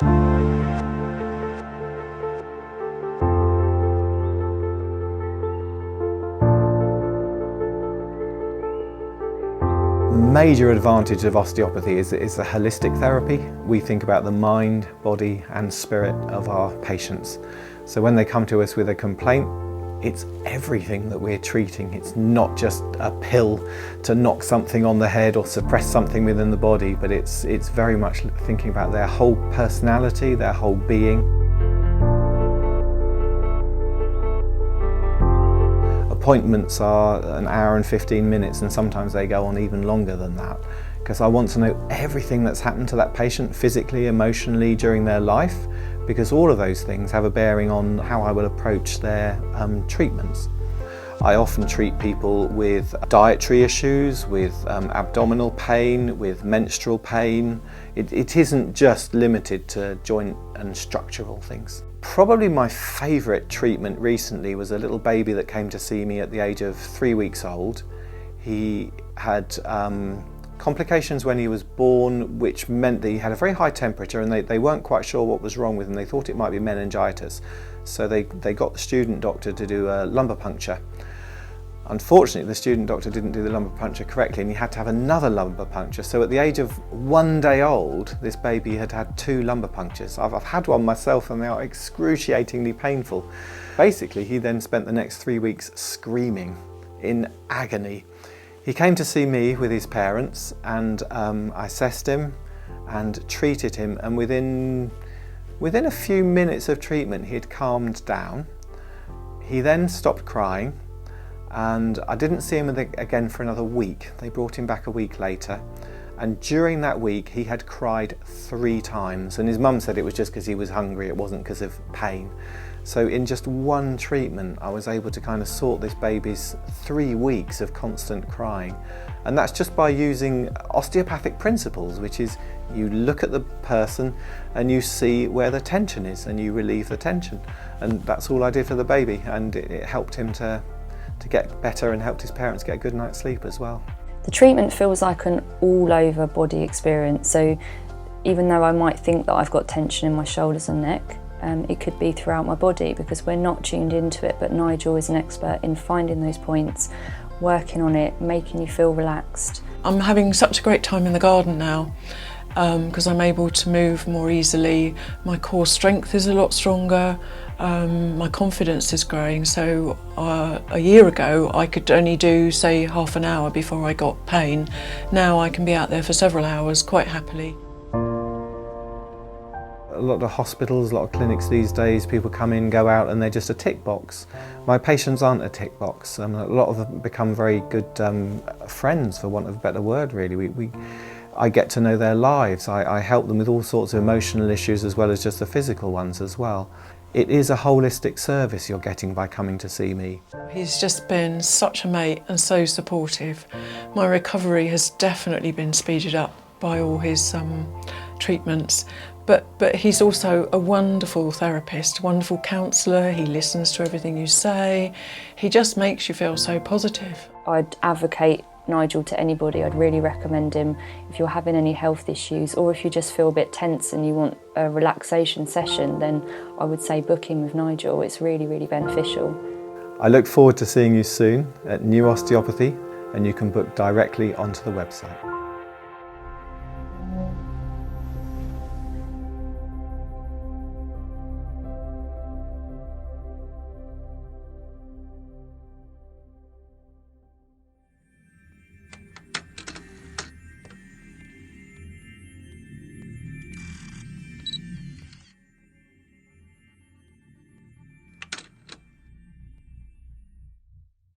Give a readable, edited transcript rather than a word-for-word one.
Major advantage of osteopathy is a holistic therapy. We think about the mind, body and spirit of our patients. So when they come to us with a complaint, it's everything that we're treating. It's not just a pill to knock something on the head or suppress something within the body, but it's very much thinking about their whole personality, their whole being. Appointments are an hour and 15 minutes and sometimes they go on even longer than that, because I want to know everything that's happened to that patient physically, emotionally during their life, because all of those things have a bearing on how I will approach their treatments. I often treat people with dietary issues, with abdominal pain, with menstrual pain. It isn't just limited to joint and structural things. Probably my favourite treatment recently was a little baby that came to see me at the age of 3 weeks old. He had complications when he was born, which meant that he had a very high temperature and they weren't quite sure what was wrong with him. They thought it might be meningitis. So they got the student doctor to do a lumbar puncture. Unfortunately, the student doctor didn't do the lumbar puncture correctly and he had to have another lumbar puncture. So at the age of 1 day old, this baby had had 2 lumbar punctures. I've had one myself and they are excruciatingly painful. Basically, he then spent the next 3 weeks screaming in agony. He came to see me with his parents and I assessed him and treated him, and within a few minutes of treatment he had calmed down. He then stopped crying. And I didn't see him again for another week. They brought him back a week later, and during that week he had cried 3 times, and his mum said it was just because he was hungry, it wasn't because of pain. So in just one treatment I was able to kind of sort this baby's 3 weeks of constant crying, and that's just by using osteopathic principles, which is you look at the person and you see where the tension is and you relieve the tension, and that's all I did for the baby, and it helped him to get better and helped his parents get a good night's sleep as well. The treatment feels like an all-over body experience, so even though I might think that I've got tension in my shoulders and neck, it could be throughout my body because we're not tuned into it, but Nigel is an expert in finding those points, working on it, making you feel relaxed. I'm having such a great time in the garden now because I'm able to move more easily. My core strength is a lot stronger. My confidence is growing. So a year ago I could only do, say, half an hour before I got pain. Now I can be out there for several hours quite happily. A lot of hospitals, a lot of clinics these days, people come in, go out and they're just a tick box. My patients aren't a tick box. A lot of them become very good friends, for want of a better word really. I get to know their lives. I help them with all sorts of emotional issues as well as just the physical ones as well. It is a holistic service you're getting by coming to see me. He's just been such a mate and so supportive. My recovery has definitely been speeded up by all his treatments. But he's also a wonderful therapist, a wonderful counsellor. He listens to everything you say. He just makes you feel so positive. I'd advocate Nigel to anybody. I'd really recommend him if you're having any health issues, or if you just feel a bit tense and you want a relaxation session, then I would say book in with Nigel. It's really, really beneficial. I look forward to seeing you soon at New Osteopathy, and you can book directly onto the website.